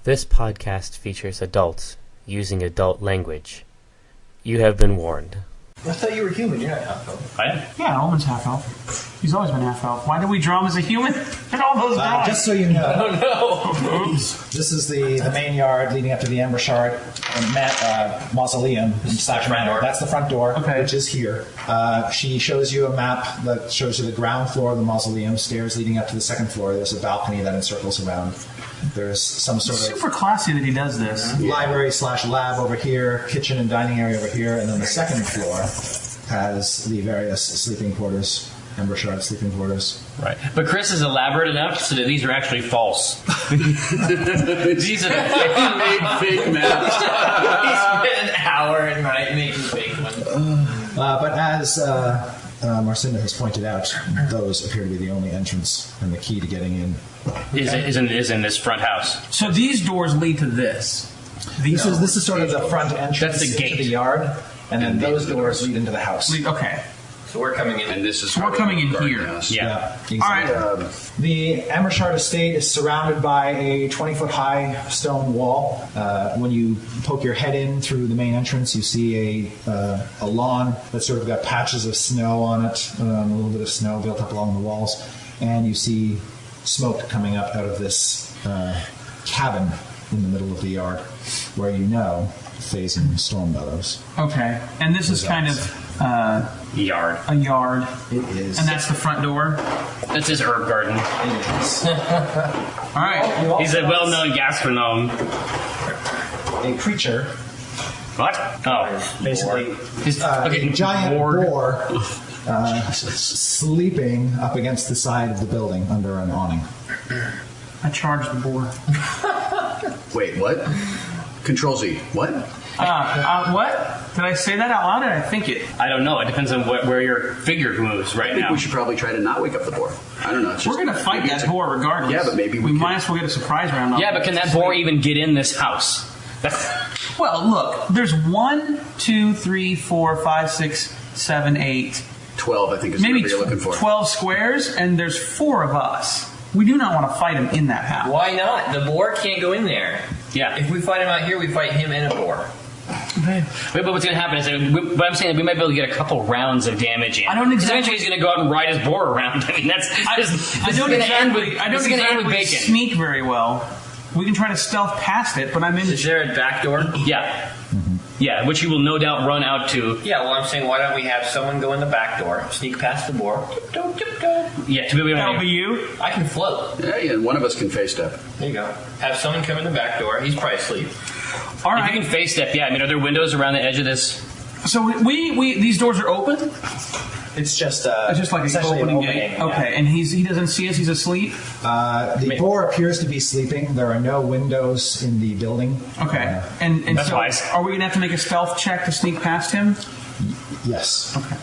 This podcast features adults using adult language. You have been warned. I thought you were human. You're not half-elf. I am? Yeah, Oman's half-elf. He's always been half-elf. Why do we draw him as a human? And all those drawings. Just so you know, Oh, no. this is the main yard leading up to the Ember Shard mausoleum / manor. That's the front door, which is here. She shows you a map that shows you the ground floor of the mausoleum, stairs leading up to the second floor. There's a balcony that encircles around. There's some sort of super classy that he does this. library / lab over here, kitchen and dining area over here, and then the second floor has the various sleeping quarters, Ember Shard sleeping quarters. Right. But Chris is elaborate enough so that these are actually false. These are made fake maps. He spent an hour at night making fake ones. But as Marcinda has pointed out, those appear to be the only entrance and the key to getting in. Is in this front house. So these doors lead to this. This is sort of the front entrance That's the gate. to the yard, and then those doors lead into the house. Okay. So we're coming in. And this is So we're coming in here. Yeah. Exactly. All right. The Ember Shard estate is surrounded by a 20-foot-high stone wall. When you poke your head in through the main entrance, you see a lawn that's sort of got patches of snow on it, a little bit of snow built up along the walls, and you see smoke coming up out of this cabin in the middle of the yard, where you know phasing storm bellows. Okay. And this is kind of Yard. a yard. It is. And that's the front door. That's his herb garden. It is. All right. He's a well-known gastronome. A creature, What? Oh. basically, Okay, a giant board. boar sleeping up against the side of the building under an awning. I charged the boar. Wait, what? Control Z. What? What? Did I say that out loud or did I think it? I don't know. It depends on where your figure moves right I think now. we should probably try to not wake up the boar. I don't know. It's just, We're going to fight that boar regardless. Yeah, but maybe we can- might as well get a surprise round on Yeah, it. but can that boar even get in this house? Well, look. There's 1, 2, 3, 4, 5, 6, 7, 8. 12, I think, is Maybe what you're looking for. 12 squares, and there's 4 of us. We do not want to fight him in that house. Why not? The boar can't go in there. Yeah. If we fight him out here, we fight him and a boar. Wait, but what's going to happen is but I'm saying that we might be able to get a couple rounds of damage in. I don't exactly. Eventually, he's going to go out and ride his boar around. I mean, I don't exactly bacon. sneak very well. We can try to stealth past it, but I'm in. Is there a back door? Yeah. Yeah, which you will no doubt run out to. Yeah, well, I'm saying, why don't we have someone go in the back door, sneak past the boar? Tiptoe. Yeah, to be That'll be you. I can float. Yeah, one of us can face step. There you go. Have someone come in the back door. He's probably asleep. All If right. you can face step, yeah. I mean, are there windows around the edge of this? So we these doors are open. It's just It's just like an essentially opening an gate. yeah. Okay, and he doesn't see us. He's asleep. The boar appears to be sleeping. There are no windows in the building. Okay, and That's so wise. are we gonna have to make a stealth check to sneak past him? Yes. Okay.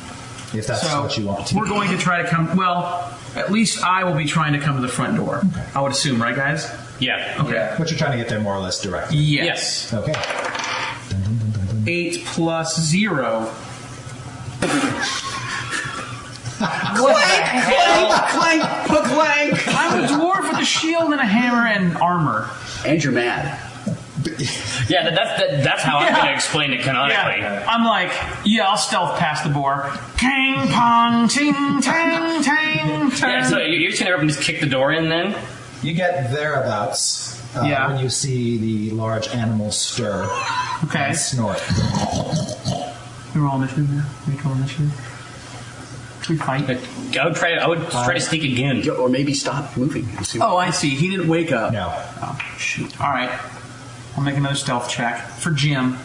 If that's So what you want to. we're going to try to come. Well, at least I will be trying to come to the front door. I would assume, right, guys? Yeah. Okay. But you're trying to get there more or less directly. Yes. Okay. 8 plus 0. Clank! Clank! I'm a dwarf with a shield and a hammer and armor. And you're mad. Yeah, that's how I'm going to explain it canonically. Yeah, I'm like, I'll stealth past the boar. Kang, pong, ting, tang, tang, tang. Yeah, so you're just going to just kick the door in then? You get thereabouts when you see the large animal stir Okay. and snort. We roll initiative now. We roll initiative. Should we fight? I would try to sneak again. Or maybe stop moving. And see Oh, I see. He didn't wake up. No. Oh, shoot. All right. I'll make another stealth check for Jim.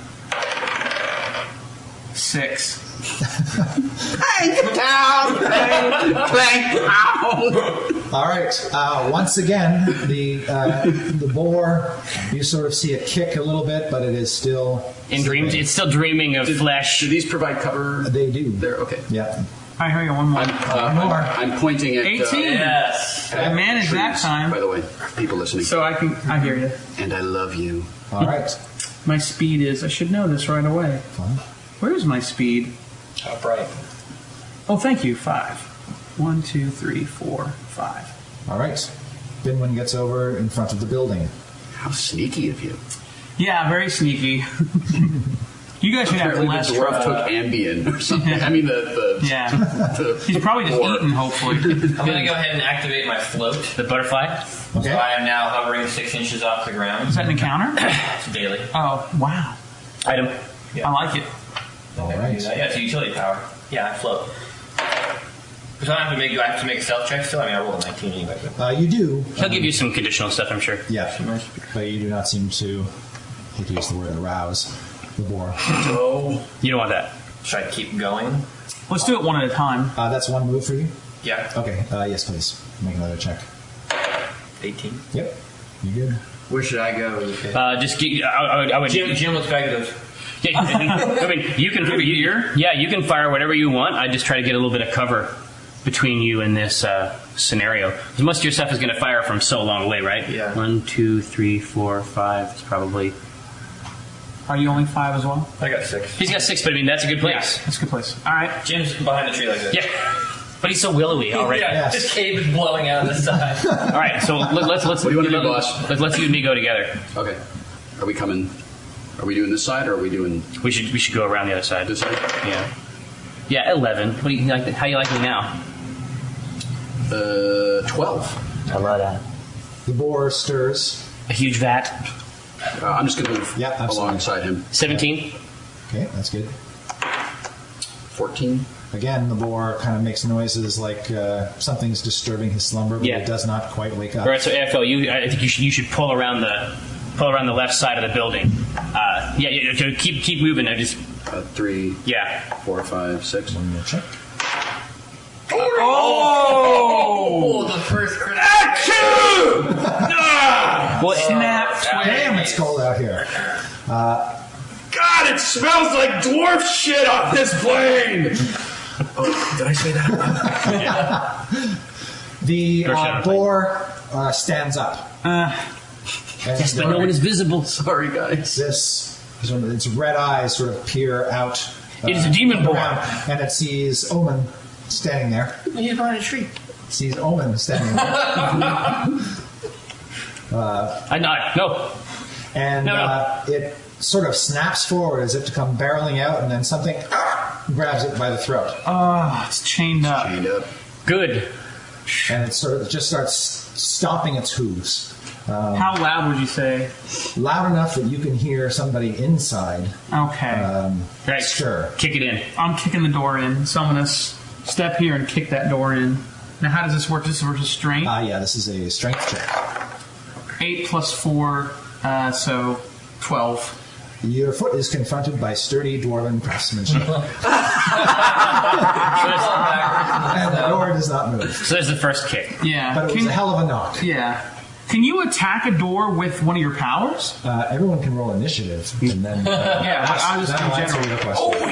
6. Clank down! Clank down! All right. Once again, the boar, you sort of see it kick a little bit, but it is still In dreams, it's still dreaming of flesh. Do these provide cover? They do. There, okay. Yeah. All right, here we go. One more. I'm pointing at... 18. Yes. I managed that trees, time. By the way, people listening. So I hear you. And I love you. All right. My speed is, I should know this right away. Fine. Where is my speed? Top right. Oh, thank you. 5. 1, 2, 3, 4, 5. All right. Binwin gets over in front of the building. How sneaky of you. Yeah, very sneaky. You guys should have Apparently less the dwarf trouble. took Ambien or something. I mean, Yeah. the He's probably just boar. eating, hopefully. I'm going to go ahead and activate my float. The butterfly? Okay. So I am now hovering 6 inches off the ground. Is that an encounter? It's daily. Oh, wow. Item. I like it. All right. Yeah, it's a utility power. Yeah, I float. So I have to make. Do I have to make a stealth check still? I mean, I rolled a 19 anyway. But You do. He'll give you some conditional stuff, I'm sure. Yeah, but you do not seem to, I hate to use the word arouse, the boar. You don't want that. should I keep going? Let's do it one at a time. That's one move for you? Yeah. Okay, yes, please. Make another check. 18. Yep, you're good. Where should I go? Just get, I would. Jim looks back and goes, I mean, you can fire whatever you want. I just try to get a little bit of cover between you and this scenario. Because most of your stuff is going to fire from so long away, right? Yeah. 1, 2, 3, 4, 5. It's probably. Are you only 5 as well? I got 6. He's got 6, but I mean that's a good place. That's a good place. All right. Jim's behind the tree like this. Yeah, but he's so willowy already. Yeah, Yes. this cave is blowing out of the side. All right, so let's. What do you want to do, boss? Let's you and me go together. Okay. Are we coming? Are we doing this side or are we doing We should go around the other side. this side? Yeah. Yeah, 11. What do you like? How you like me now? 12. I love that. The boar stirs. A huge vat. I'm just going to move Yeah, absolutely. alongside him. 17. Okay, that's good. 14. Again, the boar kind of makes noises like something's disturbing his slumber, but Yeah. it does not quite wake up. All right, so AFL, I think you should pull around the left side of the building. Yeah, keep moving. I just 3, yeah. 4, 5, 6. One more check. Oh, the first critical. Well, Snap. Damn, it's cold out here. God, it smells like dwarf shit off this plane! Oh, did I say that? The Shut up. boar stands up. And yes, but no one is visible. Sorry, guys. its red eyes sort of peer out. It is a demon boar. around, and it sees Oman standing there. He's behind a tree. Sees Oman standing there. I nod. No. And No. It sort of snaps forward as if to come barreling out, and then something grabs it by the throat. Oh, it's chained up. Chained up. Good. And it sort of just starts stomping its hooves. How loud would you say? Loud enough that you can hear somebody inside Okay. Right. stir. Kick it in. I'm kicking the door in, so I'm going to step here and kick that door in. Now, how does this work? This is versus strength? Yeah, this is a strength check. 8 plus 4, so 12. Your foot is confronted by sturdy dwarven craftsmanship. And the door does not move. So there's the first kick. Yeah. But it was a hell of a knock. Yeah. Can you attack a door with one of your powers? Everyone can roll initiative, and then Yeah, I'll just that'll do answer general. your question. Oh,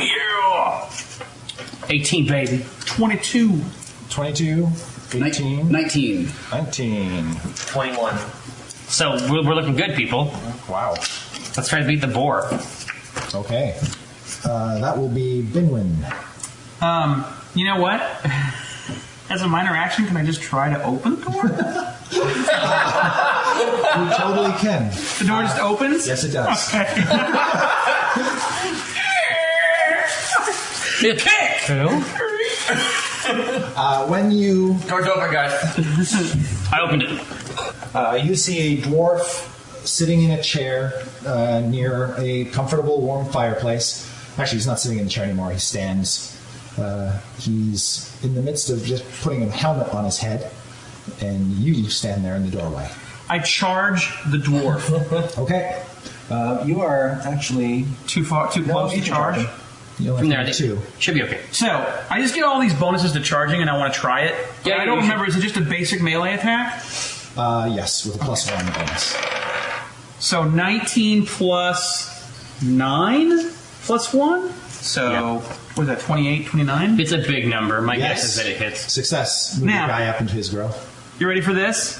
yeah! 18, baby. 22. 22, 18, 19. 19. 21. So we're looking good, people. Wow. Let's try to beat the boar. Okay. That will be Binwin. You know what? As a minor action, can I just try to open the door? You totally can. The door just opens? Yes, it does. Okay. Kick! When you Door's open, guys. I opened it. you see a dwarf sitting in a chair near a comfortable, warm fireplace. Actually, he's not sitting in the chair anymore. He stands. He's in the midst of just putting a helmet on his head, and you stand there in the doorway. I charge the dwarf. Okay. You are actually Too close to charge. You only From there, I have think 2. should be okay. So, I just get all these bonuses to charging and I want to try it. But Yeah, I don't you remember, is it just a basic melee attack? Yes, with a +1 bonus. So 19 plus 9 plus 1? So, Yeah. what is that, 28, 29? It's a big number. My Yes. guess is that it hits. Success. Move Now- the guy up into his grow. You ready for this?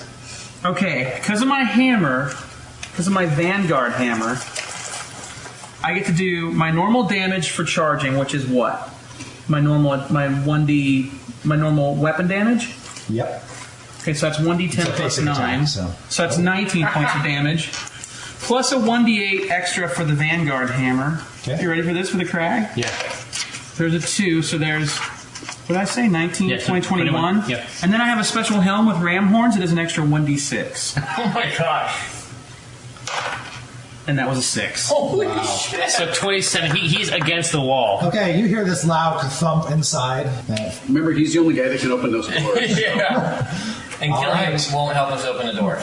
Okay, because of my hammer, because of my Vanguard hammer, I get to do my normal damage for charging, which is what? My normal weapon damage? Yep. Okay, so that's 1d10 It's a plus basic 9. attack, so- So that's 19 points of damage. plus a 1d8 extra for the Vanguard hammer. Okay. You ready for this for the crag? Yeah. There's a 2, so there's, what did I say, 19, Yeah, 20, 21? Yep. And then I have a special helm with ram horns. It is an extra 1d6. Oh my gosh. And that was a 6. Holy shit. So 27. He's against the wall. Okay, you hear this loud thump inside. Remember, he's the only guy that can open those doors. Yeah. And All killing him right. won't help us open the door.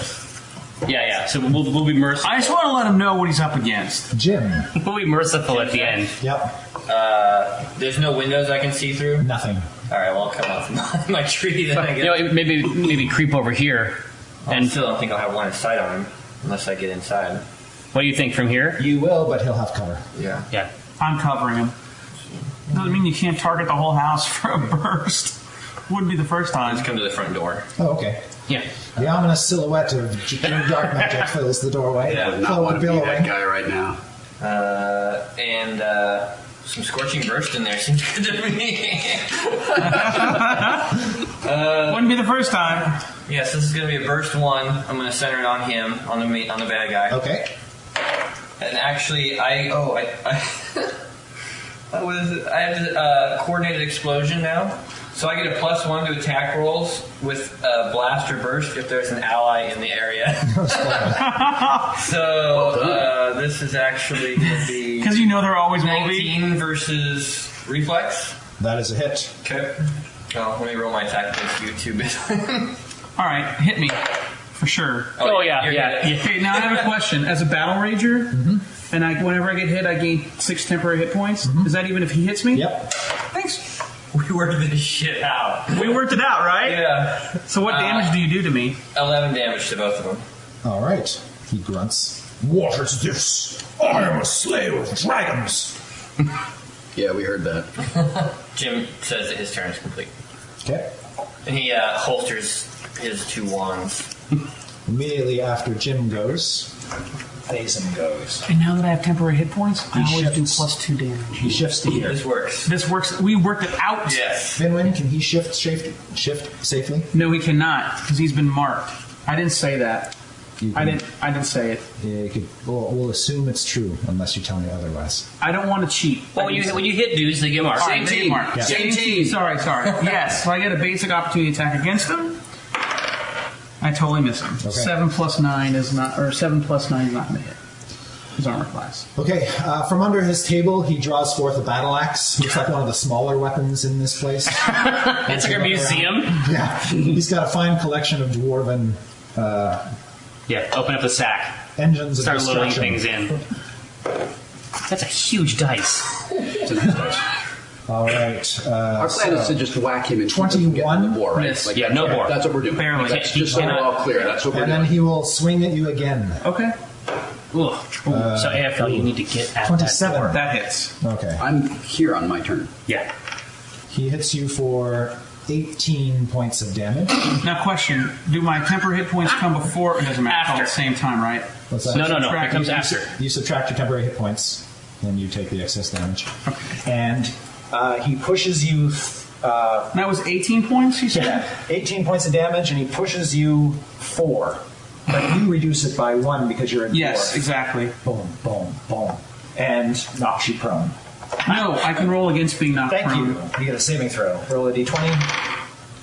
Yeah. So we'll be merciful. I just want to let him know what he's up against. Jim. We'll be merciful at the end. Yep. There's no windows I can see through? Nothing. Alright, well, I'll come off my tree then, I guess. You know, maybe creep over here. I And still don't think I'll have line of sight on him unless I get inside. what do you think from here? You will, but he'll have cover. Yeah. Yeah. I'm covering him. Doesn't mean you can't target the whole house for a burst. Wouldn't be the first time. Let's come to the front door. Oh, okay. Yeah. The ominous silhouette of dark magic fills the doorway. Yeah, I would not want to be that guy right now. And some scorching burst in there seems good to me. Wouldn't be the first time. Yes, this is going to be a burst 1. I'm going to center it on him, on the bad guy. Okay. And actually, what is it? I have coordinated explosion now. So I get a +1 to attack rolls with blast or burst if there's an ally in the area. So this is actually going to be Because you know they're always moving. 19 versus reflex. That is a hit. Okay. Oh, let me roll my attack against you too, Binwin. All right, hit me. For sure. Oh, yeah. you're good. Okay, now I have a question. As a battle rager, and whenever I get hit, I gain 6 temporary hit points. Is that even if he hits me? Yep. Thanks. We worked this shit out. We worked it out, right? Yeah. So what damage do you do to me? 11 damage to both of them. All right. He grunts. What is this? I am a slayer of dragons. Yeah, we heard that. Jim says that his turn is complete. Okay. And he holsters his 2 wands. Immediately after Jim goes, Phazon goes. And now that I have temporary hit points, I He always do shifts. +2 damage. He shifts to here. This works. This works. We worked it out. Yes. Binwin, can he shift safely? No, he cannot because he's been marked. I didn't say that. You I can- didn't say it. Yeah, you could, we'll assume it's true unless you tell me otherwise. I don't want to cheat. Well, when you hit dudes, they get marked. All right, they get marked. Yeah. Same team. Sorry. Yes. So I get a basic opportunity attack against them. I totally miss him. Okay. 7 + 9 is not, or 7 + 9 is not going to hit. His armor class. Okay, from under his table, he draws forth a battle axe. Looks like one of the smaller weapons in this place. It's like a museum. Yeah, he's got a fine collection of dwarven Yeah. Open up the sack. engines of Start loading destruction. things in. That's a huge dice. It's a nice dice. All right. Our plan is to just whack him and 21? get the boar, right? Yes. Yeah, no that's- boar. That's what we're doing. Barely. That's just so we're all clear. That's what we're And then doing. he will swing at you again. Okay. Ooh. So AFL, you need to get at 27. that door. That hits. Okay. I'm here on my turn. Yeah. He hits you for 18 points of damage. Now, question: do my temporary hit points come before? It doesn't matter. It's all After. at the same time, right? What's that? No. It Subtract- comes after. You subtract your temporary hit points, and you take the excess damage. And he pushes you. That was 18 points. You said. Yeah, 18 points of damage, and he pushes you 4. But you reduce it by 1 because you're a Yes, dwarf. exactly. Boom, boom, boom. And knocks you prone. No, I can roll against being knocked Thank prone. you. You get a saving throw. Roll a d20.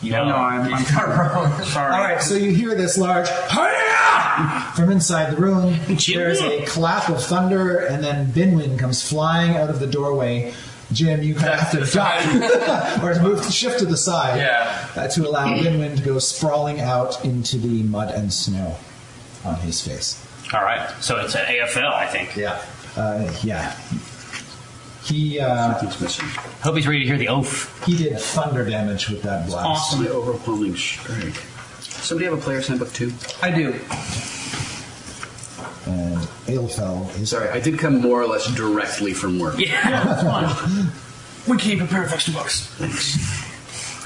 No. No, I'm sorry. All right, so you hear this large "Hi-ya!" from inside the room. Jim. There's a clap of thunder, and then Binwin comes flying out of the doorway. Jim, you kind of have to duck or to shift to the side to allow Binwin to go sprawling out into the mud and snow on his face. All right. So it's an AFL, I think. Yeah. He Something's missing. Hope he's ready to hear the oath. he did thunder damage with that blast. Awesome. My overwhelming strike. Somebody have a player's handbook too? I do. And Aelfell is Sorry, I did come more or less directly from work. Yeah. That's fine. We came prepared with extra books. Thanks.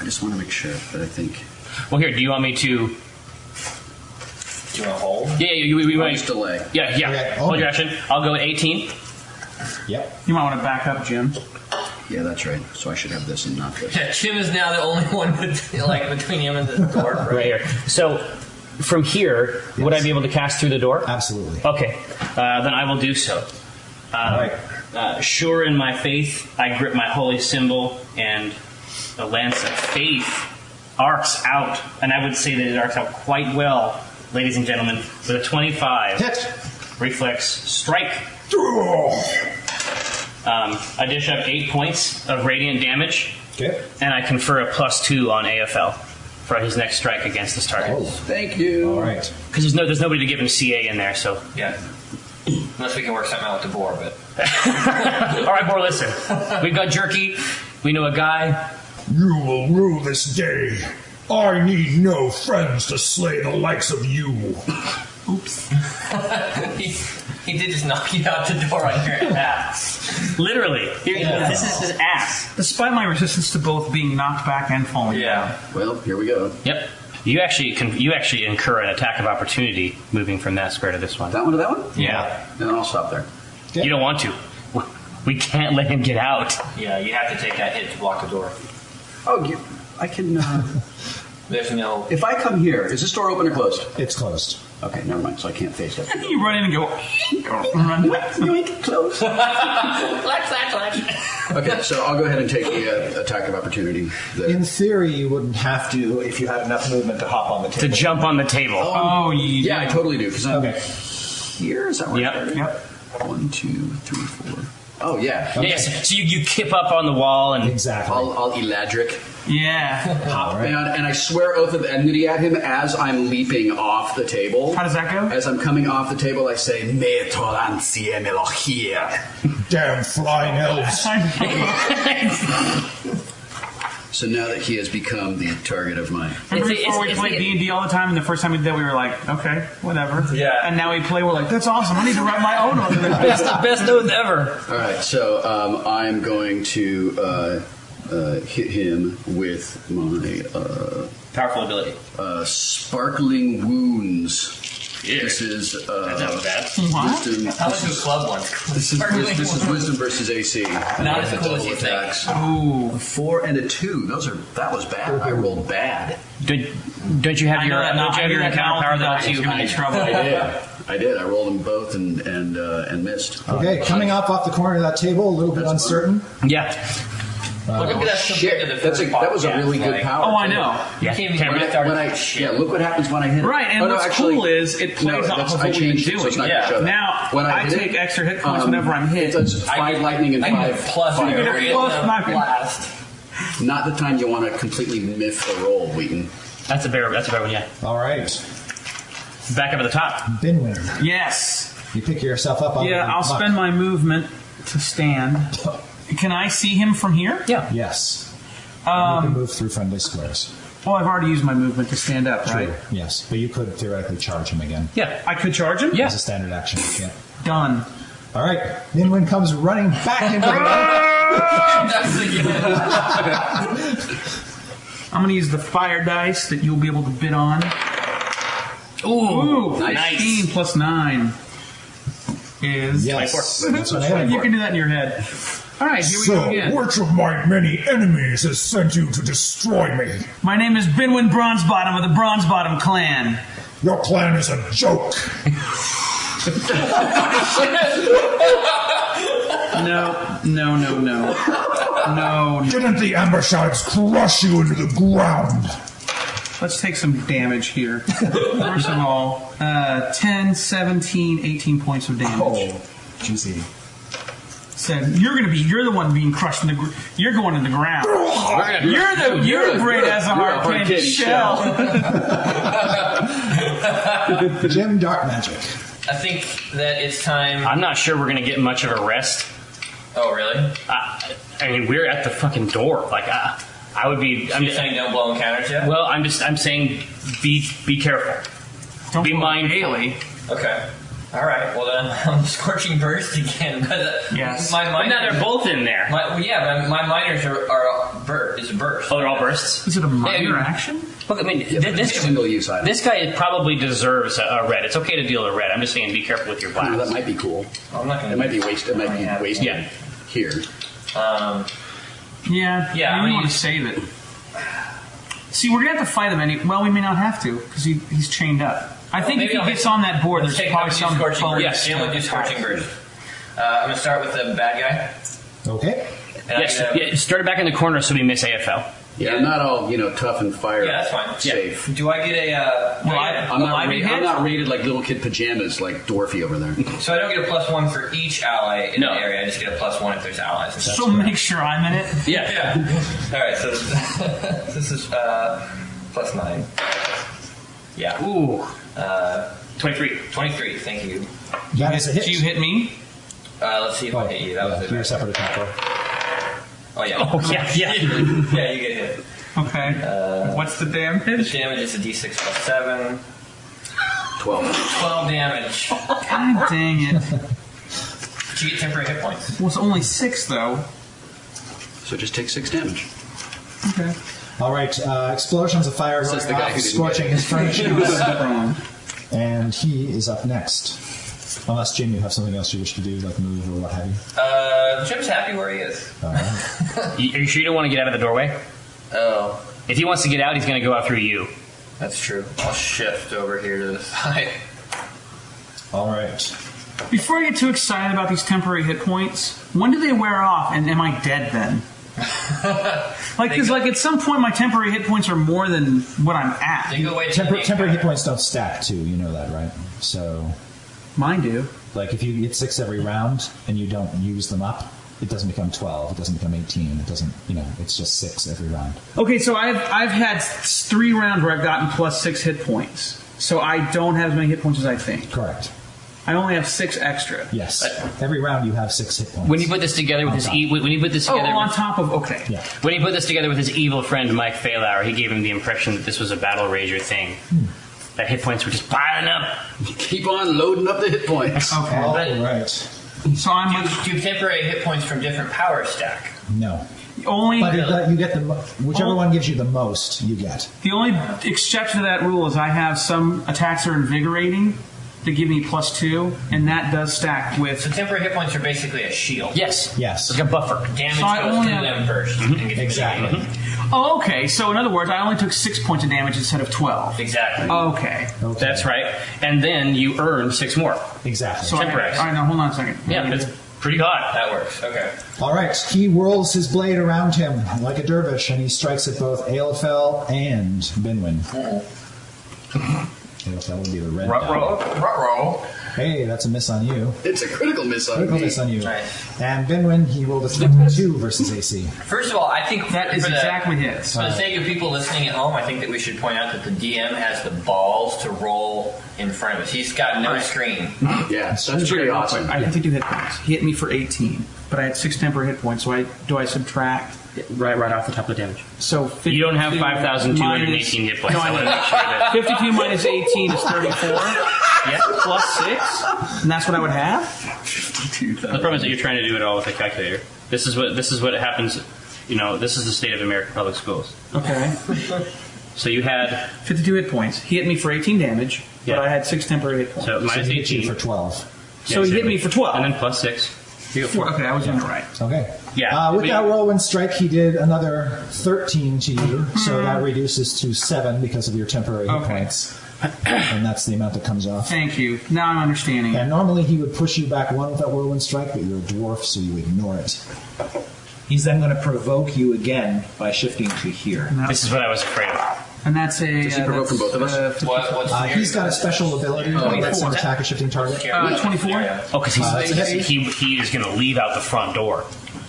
I just want to make sure that I think. Well, here. Do you want me to? Do you want to hold? Yeah. We I'll might. just delay. Yeah. Okay. Hold your action. I'll go at 18. Yep. You might want to back up, Jim. Yeah, that's right. So I should have this and not this. Yeah, Jim is now the only one between him and the door. Right here. So from here, would I be able to cast through the door? Absolutely. Okay, then I will do so. Sure in my faith, I grip my holy symbol, and the lance of faith arcs out, and I would say that it arcs out quite well, ladies and gentlemen, with a 25. Hit. Reflex strike. I dish up 8 points of radiant damage, Okay. and I confer a +2 on AFL for his next strike against this target. Oh, Thank you. all right. Because there's nobody to give him CA in there, so. Yeah. Unless we can work something out with the boar, but. All right, Boar, listen. We've got Jerky. We know a guy. You will rue this day. I need no friends to slay the likes of you. Oops. he did just knock you out the door on your ass. Literally. This is his ass. Despite my resistance to both being knocked back and falling. Yeah. Well, here we go. Yep. You actually incur an attack of opportunity moving from that square to this one. That one to that one? Yeah. Then I'll stop there. You don't want to. We can't let him get out. Yeah, you have to take that hit to block the door. Oh, I can. There's no. If I come here, is this door open or closed? It's closed. Okay, never mind. So I can't face that. You run in and go, run. Close. Okay, so I'll go ahead and take the attack of opportunity. In theory, you wouldn't have to if you had enough movement to hop on the To table. jump on the table. Oh, Yeah, I totally do. Because I'm Okay. here. Is that right? Yep. Yep. 1, 2, 3, 4. Oh yeah. Yes. So you kip up on the wall and Exactly. I'll Eladric. Yeah. All right. And I swear oath of enmity at him as I'm leaping off the table. How does that go? As I'm coming off the table, I say, "Me tolancie melochia." Damn flying elves. So now that he has become the target of my... Remember It's- before we it's- played D&D all the time, and the first time we did, we were like, okay, whatever. Yeah. And now we play, we're like, that's awesome. I need to write my own on this. It's the best oath ever. All right, so I'm going to hit him with my Powerful ability. sparkling wounds. Yeah. This is That's not bad. What? wisdom. I went to a club once. This is wisdom versus AC. Not as cool as you think. attacks. Ooh. A 4 and a 2. That was bad. I rolled bad. Don't you have your encounter power that lets you? in trouble. I did. I rolled them both and missed. Okay, coming off the corner of that table, a little bit uncertain. Yeah. Look at that Shit, compared to the that first was a podcast, really good like, power. Oh, I know. Yeah. Can't even Can't get really- started. look what happens when I hit it. Right, and Oh, no, what's actually, cool is it plays off of I what we've been changed it, so it's doing. not gonna show that. Now, When I hit take it, extra hit points whenever I'm hit. It does 5 lightning and I 5 get a plus fire. You get a plus blast. blast. Not the time you want to completely miff the roll, Wheaton. That's a better one. Yeah. All right. Back up at the top. Binwin. Yes. You pick yourself up. Out Yeah, of the I'll muck. spend my movement to stand. Can I see him from here? Yeah. Yes. You can move through friendly squares. Well, I've already used my movement to stand up, right? True. Yes, but you could theoretically charge him again. Yeah. I could charge him? Yeah. As a standard action. Yeah. Done. All right. Binwin comes running back into the I'm going to use the fire dice that you'll be able to bid on. Ooh, nice. 15 plus 9 is... Yes. That's what I had You for. can do that in your head. All right, here we go So, again. which of my many enemies has sent you to destroy me? My name is Binwin Bronzebottom of the Bronzebottom clan. Your clan is a joke. No. Didn't the Ambershides crush you into the ground? Let's take some damage here. First of all, 10, 17, 18 points of damage. Oh, juicy. Said you're the one being crushed in the. You're going in the ground. You're great as a hard-candy shell. Jim, Darkmagic. I think that it's time. I'm not sure we're gonna get much of a rest. Oh, really? I mean, we're at the fucking door. Like, I would be. You're saying don't blow encounters yet? Well, I'm saying be careful. Don't Be blow mindful. Haley. Okay. All right. Well, then I'm scorching burst again. But Yes. my But minors, now they're both in there. my minors are is a burst. Oh, they're all bursts. Is it a minor Yeah, action? Look, I mean, Single use item. this guy probably deserves a red. It's okay to deal a red. I'm just saying, be careful with your Oh, that blast. might be cool. I'm not gonna. It might be wasted. It might be wasted Yeah. here. Yeah. Yeah, I I mean- want to save it. See, we're gonna have to fight him. Well, we may not have to because he's chained up. I think if he gets on that board, there's probably some scorching. Yes, Dan would do scorching burst. I'm gonna start with the bad guy. Okay. Yes, start it back in the corner so we miss AFL. Yeah, I'm not all tough and fire. Yeah, that's fine. Safe. Do I get a? I'm not rated like little kid pajamas like Dwarfy over there. So I don't get a +1 for each ally in the area. I just get a +1 if there's allies. So make sure I'm in it. Yeah. All right. So this is +9. Yeah. Ooh. 23. 23. Thank you. That is a hit. Do you hit me? Let's see if I hit you. That was it. You're a separate attack roll. Oh yeah. Oh yeah. Yeah, you get hit. Okay. What's the damage? The damage is a D6 +7. 12. 12 damage. God dang it. But you get temporary hit points. Well, it's only 6 though. So just take 6 damage. Okay. All right. Explosions of fire Says going the guy off, who didn't scorching get it. his furniture. And he is up next. Unless, Jim, you have something else you wish to do, like move or what have you. Jim's happy where he is. All right. Are you sure you don't want to get out of the doorway? Oh, If he wants to get out, he's going to go out through you. that's true. I'll shift over here to the side. All right. Before I get too excited about these temporary hit points, when do they wear off, and am I dead then? Because at some point my temporary hit points are more than what I'm at. They go away. Temporary hit points don't stack, too. You know that, right? So, Mine do. like, if you get 6 every round and you don't use them up, it doesn't become 12. It doesn't become 18. It doesn't, it's just 6 every round. Okay, so I've had 3 rounds where I've gotten +6 hit points. So I don't have as many hit points as I think. Correct. I only have 6 extra. Yes. Every round you have 6 hit points. When you put this together with when you put this together on top of Yeah. when he put this together with his evil friend Mike Failhour, he gave him the impression that this was a battle rager thing. That hit points were just piling up. Keep on loading up the hit points. Okay. All right. So I'm Do you have temporary hit points from different power stack? No. only But you get whichever one gives you the most, you get. the only exception to that rule is I have some attacks that are invigorating to give me +2, and that does stack with. So temporary hit points are basically a shield. Yes. Yes. Like a buffer. Damage So I goes only to have- them first. And gets Exactly. Oh, okay. So in other words, I only took 6 points of damage instead of 12. Exactly. Okay. That's right. And then you earn 6 more. Exactly. So Temporary. all right, now hold on a second. Yeah, that's pretty hot. That works. Okay. All right. He whirls his blade around him like a dervish, and he strikes at both Aelfel and Binwin. Aelfel would be the red die. Ruh-roh. Hey, that's a miss on you. It's a critical miss on Critical me. miss on you. Nice. And Binwin, he rolled a 52 versus AC. First of all, I think That is for the- exactly hits. For the sake of people listening at home, I think that we should point out that the DM has the balls to roll in front of us. He's got no screen. Yeah, that's pretty awesome. I have to do hit points. He hit me for 18, but I had 6 temporary hit points. So do I subtract? Right off the top of the damage. So 52 You don't have 5,218 hit points. No, I I want to don't. make sure that. 52 minus 18 is 34. Yeah. Plus 6, and that's what I would have. The problem is that you're trying to do it all with a calculator. This is what happens. This is the state of American public schools. Okay. So you had 52 hit points. He hit me for 18 damage, Yeah. but I had 6 temporary hit points. so So minus he hit you 18 for 12. So he hit me for 12. and then plus 6. You go 4. Okay, I was in the right. Okay. Yeah. With that whirlwind strike, he did another 13 to you, so that reduces to 7 because of your temporary hit Okay. points. And that's the amount that comes off. Thank you. Now I'm understanding. And normally he would push you back 1 with that whirlwind strike, but you're a dwarf, so you ignore it. He's then going to provoke you again by shifting to here. This is what I was afraid of. And that's a. Does he provoke from both of us? What's He's got a special ability that lets him attack a shifting target. 24? Yeah. Oh, because he is going to leave out the front door,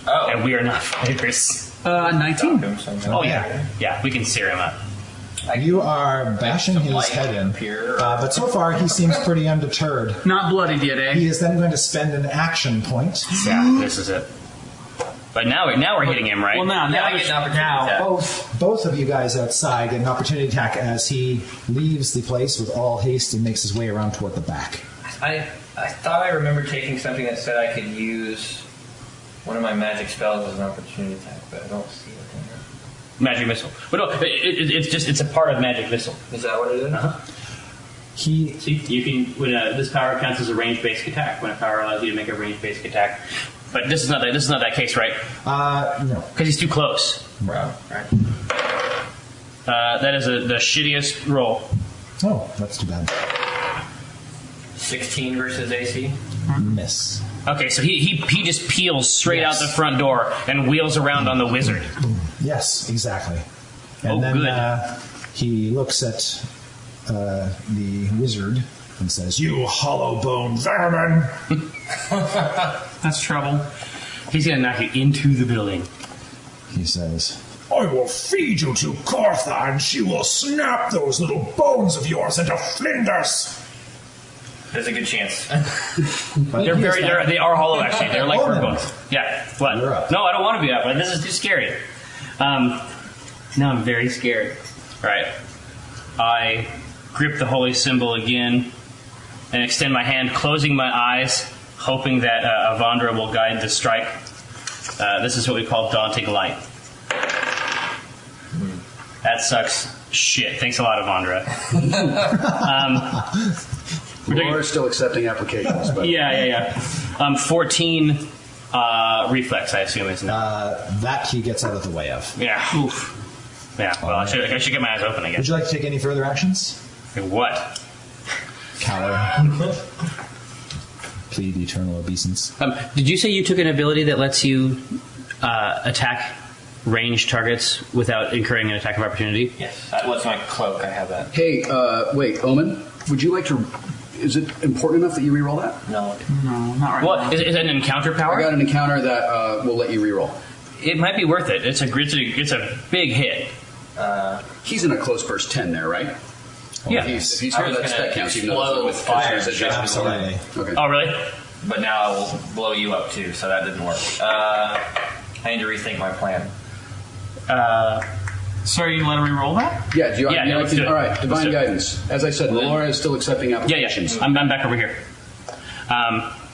Oh. and we are not fighters. 19. Oh yeah. We can sear him up. You are bashing his light head in. appear. But so far he seems pretty undeterred. Not bloodied yet, eh? He is then going to spend an action point. Yeah, this is it. But now we're hitting him, right? Well, now I get an opportunity attack. Both of you guys outside get an opportunity attack as he leaves the place with all haste and makes his way around toward the back. I thought I remembered taking something that said I could use one of my magic spells as an opportunity attack, but I don't see it in here. Magic missile. But no, it's a part of magic missile. Is that what it is? He See, you can this power counts as a range-based attack when a power allows you to make a range-based attack. But this is not that case, right? no. Because he's too close. Wow. Right. That is the shittiest roll. Oh, that's too bad. 16 versus AC. Miss. Okay, so he just peels straight out the front door and wheels around on the wizard. Yes, exactly. And then good. He looks at the wizard and says, "You hollow-boned vermin!" That's trouble. He's going to knock you into the building. He says, I will feed you to Cortha, and she will snap those little bones of yours into flinders. There's a good chance. They are hollow, actually. They're like bird bones. Yeah. What? You're up. No, I don't want to be up. This is too scary. Now I'm very scared. All right. I grip the holy symbol again and extend my hand, closing my eyes, hoping that Avandra will guide the strike. This is what we call daunting light. That sucks shit. Thanks a lot, Avandra. We're still accepting applications. But Yeah. 14 reflex, I assume, isn't it? that he gets out of the way of. Yeah. Oof. Yeah, well, I should get my eyes open again. Would you like to take any further actions? What? Cower. Plead eternal obeisance. Did you say you took an ability that lets you attack ranged targets without incurring an attack of opportunity? Yes. What's my cloak? I have that. Hey, wait, Omen, would you like to... Is it important enough that you reroll that? No. No, not right What? now. Is it an encounter power? I got an encounter that will let you reroll. It might be worth it. It's a big hit. He's in a close burst 10 there, right? Yeah. If he's I here, was that gonna counts. Even though explode it's with fire. Absolutely. Okay. Oh, really? But now I will blow you up too, so that didn't work. I need to rethink my plan. So are you going to let him re-roll that? Yeah, do you, Yeah, you let's do it. all right, Let's divine do it. guidance. As I said, Melora is still accepting Yeah. applications. I'm back over here.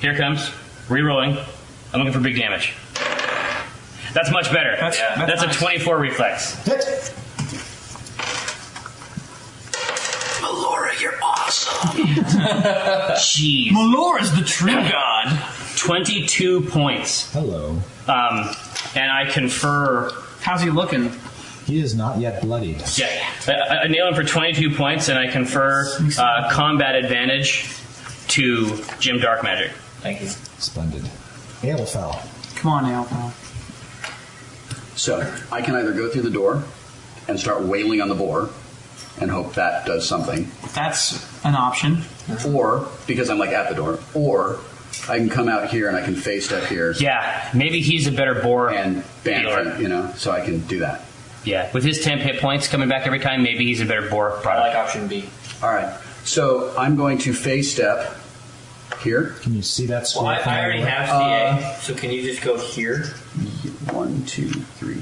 Here comes. Re-rolling. I'm looking for big damage. That's much better. That's That's nice. a 24 reflex. Hit. Melora, you're awesome. Jeez. Melora's the true god. 22 points. Hello. And I confer... How's he looking? He is not yet bloodied. Yeah. I nail him for 22 points, and I confer combat advantage to Jim Darkmagic. Thank you. Splendid. Aelfell. Come on, Al. So I can either go through the door and start wailing on the boar and hope that does something, That's an option. or because I'm like at the door, or I can come out here and I can face step here Yeah, maybe he's a better boar and dealer. ban, you know, so I can do that. Yeah, with his 10 hit points coming back every time, maybe he's a better boar I product. like option B. All right, so I'm going to face step here. Can you see that square? Well, I from already everywhere? have CA, so can you just go here? 1, 2, 3.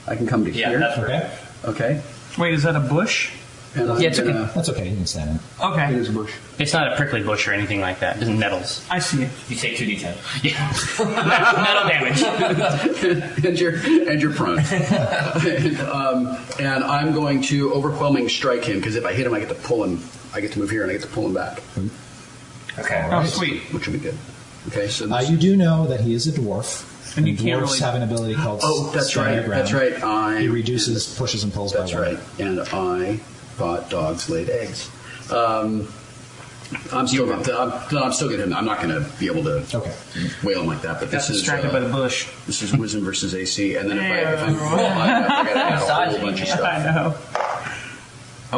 I can come to Yeah, here. that's Okay. perfect. Okay. Wait, is that a bush? And I'm Yeah, it's gonna, That's okay. You can stand in. It Okay. is a bush. It's not a prickly bush or anything like that. It doesn't nettles. I see it. You take 2d10. Nettle damage. and you're prone. And I'm going to overwhelming strike him because if I hit him, I get to pull him. I get to move here and I get to pull him back, Okay. Oh, sweet. which will be good. Okay, so this, You do know that he is a dwarf. And you can't dwarfs really- have an ability called that's stand right. your ground. That's right. He reduces, pushes, and pulls That's by one. right. And I thought dogs laid eggs. I'm still going to him. I'm not going to be able to Okay. whale him like that. But Got this is distracted by the bush. this is wisdom versus AC. And then if I roll, Yeah. I got to add a whole bunch of I stuff. know.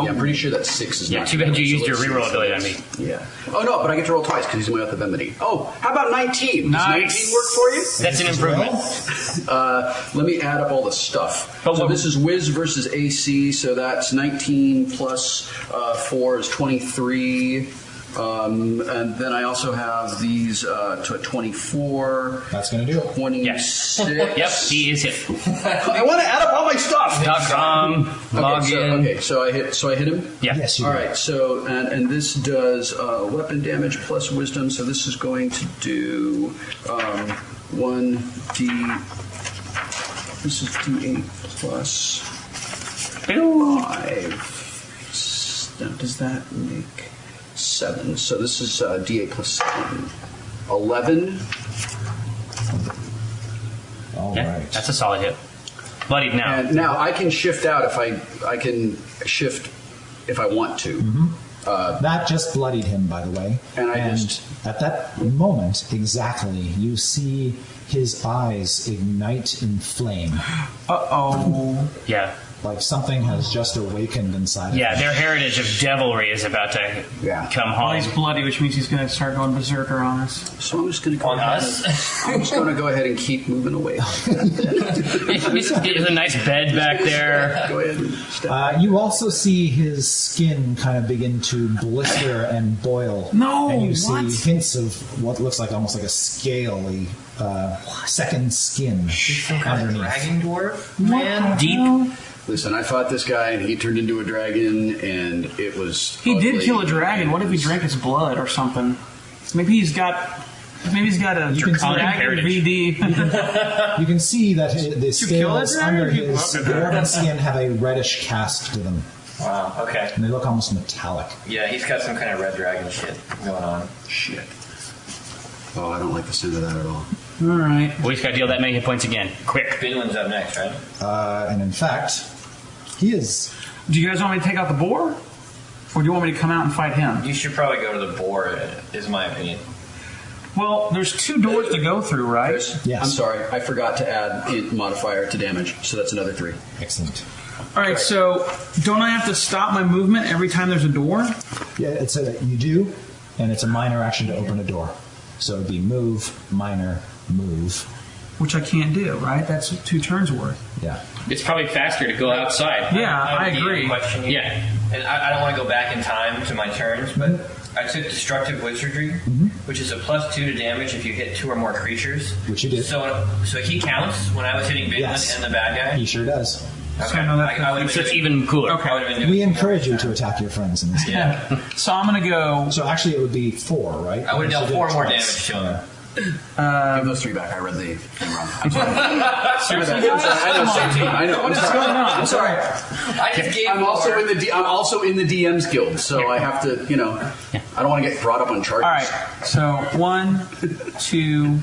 Yeah, I'm pretty sure that 6 is Yeah, not. too bad you so used your let's see. reroll ability on me. Yeah. Oh no, but I get to roll twice because he's my oath of enmity. Oh, how about 19? Nice. Does 19 work for you? That's an improvement. Let me add up all the stuff. But So what- this is Wiz versus AC, so that's 19 plus 4 is 23. And then I also have these to 24, That's going to do it. 26. Yep, he is hit. I want to add up all my stuff. Log in. So I hit him. Yeah. Yes, you All do. right, so and this does weapon damage plus wisdom, so this is going to do 1d. This is d8 plus 5. Now, does that make 7? So this is d8 plus 7. 11. All Yeah, right. that's a solid hit. Bloodied now. And now I can shift out I can shift if I want to. That just bloodied him, by the way. And at that moment, exactly, you see his eyes ignite in flame. Uh-oh. Yeah. Like something has just awakened inside of Yeah, him. their heritage of devilry is about to come Well, home. he's bloody, which means he's going to start going berserker on us. So I'm just going to go On ahead. us? I'm just going to go ahead and keep moving away. There's a nice bed back there. Go ahead and step. You also see his skin kind of begin to blister and boil. No, and you what? see hints of what looks like almost like a scaly second skin underneath. Dragon dwarf? Man. Deep. Listen, I fought this guy and he turned into a dragon, and it was. He did ugly. kill a dragon. What if he drank his blood or something? Maybe he's got a can dragon heritage. VD. You can see that the kill a scales dragon? under You his love it. dwarven skin have a reddish cast to them, Wow, okay. and they look almost metallic. Yeah, he's got some kind of red dragon shit going on. Shit. Oh, I don't like the sound of that at all. All right. We just got to deal that many hit points again. Quick. Binwin's up next, right? And in fact, he is. Do you guys want me to take out the boar? Or do you want me to come out and fight him? You should probably go to the boar, is my opinion. Well, there's 2 doors to go through, right? Chris, Yes. I'm sorry, I forgot to add int modifier to damage, so that's another 3. Excellent. All right, so don't I have to stop my movement every time there's a door? Yeah, it's you do, and it's a minor action to open a door. So it'd be move, minor, move. Which I can't do, right? That's 2 turns worth. Yeah. It's probably faster to go outside. Yeah, I have a agree. question here. Yeah. And I don't want to go back in time to my turns, but I took Destructive Wizardry, which is a +2 to damage if you hit 2 or more creatures. Which you did. So he counts when I was hitting Binwin Yes. and the bad guy? He sure does. Okay. So I know that- I would've So been it's doing- even cooler. Okay. I would've been doing We more encourage you damage. to attack your friends in this game. Yeah. So I'm going to go. So actually, it would be 4, right? I would have So dealt you 4 did more twice. damage to him. Give those 3 back. I read the thing wrong. I'm sorry. I know. I'm What's sorry. going on? I'm sorry. I just gave I'm you also more. I'm also in the DM's guild, so I have to, I don't want to get brought up on charges. All right, so 1, 2,